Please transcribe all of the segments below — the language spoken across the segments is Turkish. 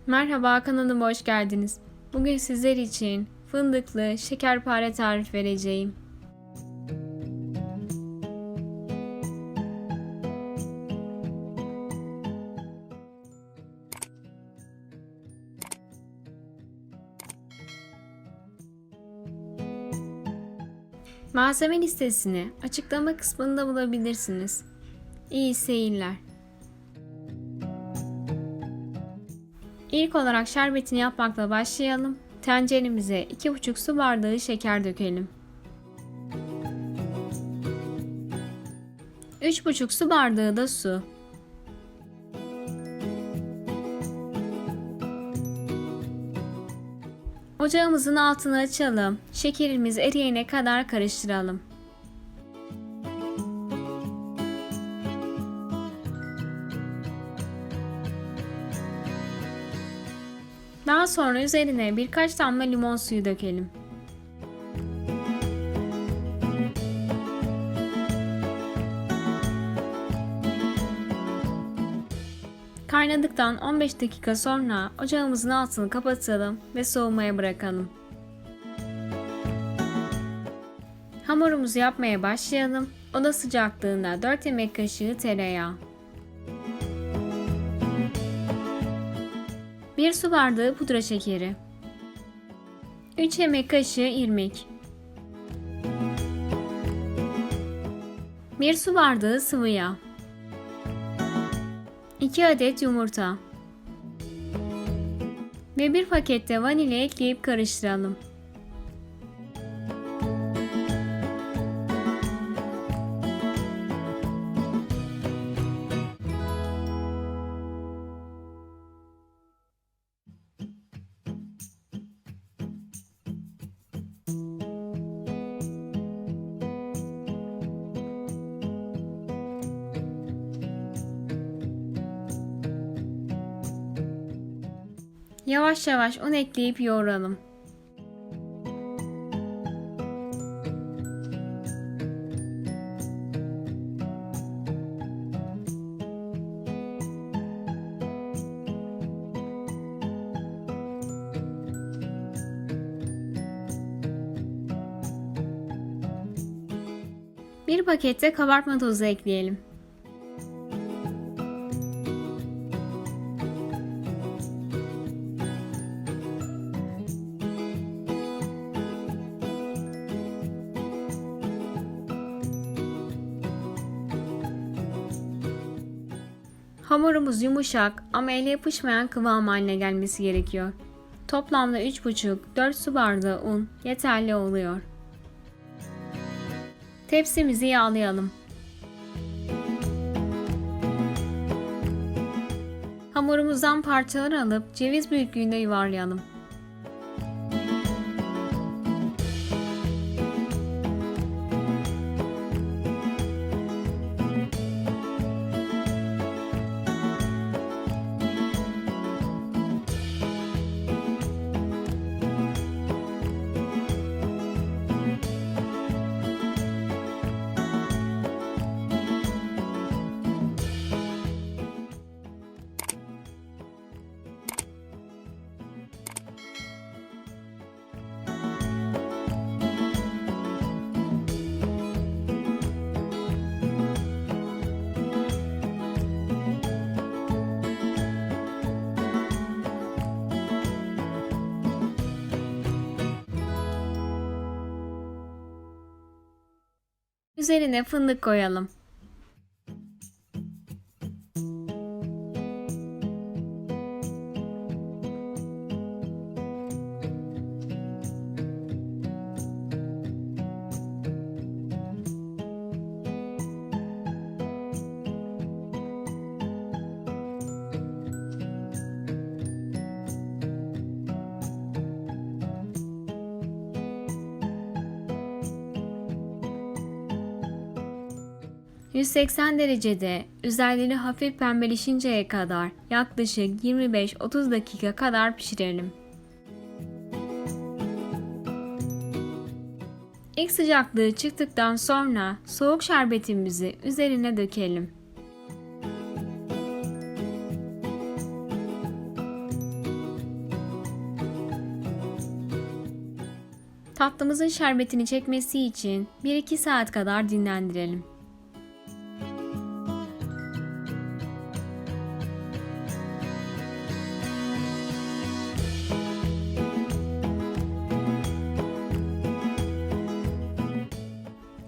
Merhaba, kanalıma hoş geldiniz. Bugün sizler için fındıklı şekerpare tarif vereceğim. Malzeme listesini açıklama kısmında bulabilirsiniz. İyi seyirler. İlk olarak şerbetini yapmakla başlayalım. Tenceremize 2,5 su bardağı şeker dökelim. 3,5 su bardağı da su. Ocağımızın altını açalım. Şekerimiz eriyene kadar karıştıralım. Daha sonra üzerine birkaç damla limon suyu dökelim. Kaynadıktan 15 dakika sonra ocağımızın altını kapatalım ve soğumaya bırakalım. Hamurumuzu yapmaya başlayalım. Oda sıcaklığında 4 yemek kaşığı tereyağı, 1 su bardağı pudra şekeri, 3 yemek kaşığı irmik, 1 su bardağı sıvı yağ, 2 adet yumurta ve 1 paket de vanilya ekleyip karıştıralım. Yavaş yavaş un ekleyip yoğuralım. Bir pakette kabartma tozu ekleyelim. Hamurumuz yumuşak ama ele yapışmayan kıvam haline gelmesi gerekiyor. Toplamda 3,5-4 su bardağı un yeterli oluyor. Tepsimizi yağlayalım. Hamurumuzdan parçalar alıp ceviz büyüklüğünde yuvarlayalım. Üzerine fındık koyalım. ...180 derecede üzerleri hafif pembeleşinceye kadar yaklaşık 25-30 dakika kadar pişirelim. İlk sıcaklığı çıktıktan sonra soğuk şerbetimizi üzerine dökelim. Tatlımızın şerbetini çekmesi için 1-2 saat kadar dinlendirelim.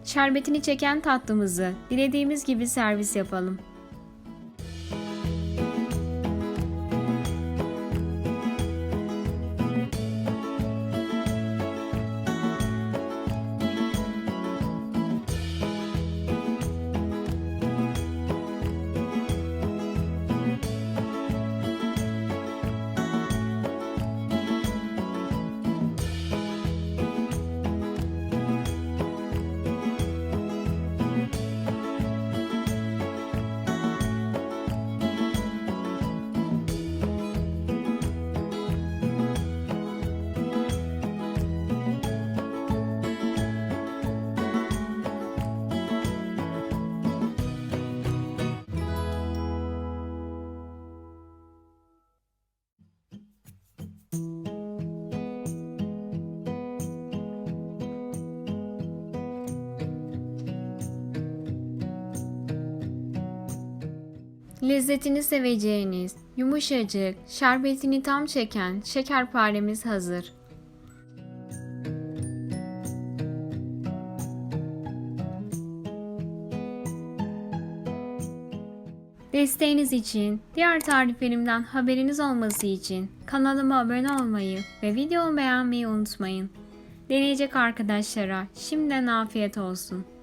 Şerbetini çeken tatlımızı dilediğimiz gibi servis yapalım. Lezzetini seveceğiniz, yumuşacık, şerbetini tam çeken şekerparemiz hazır. Desteğiniz için, diğer tariflerimden haberiniz olması için kanalıma abone olmayı ve videomu beğenmeyi unutmayın. Deneyecek arkadaşlara şimdiden afiyet olsun.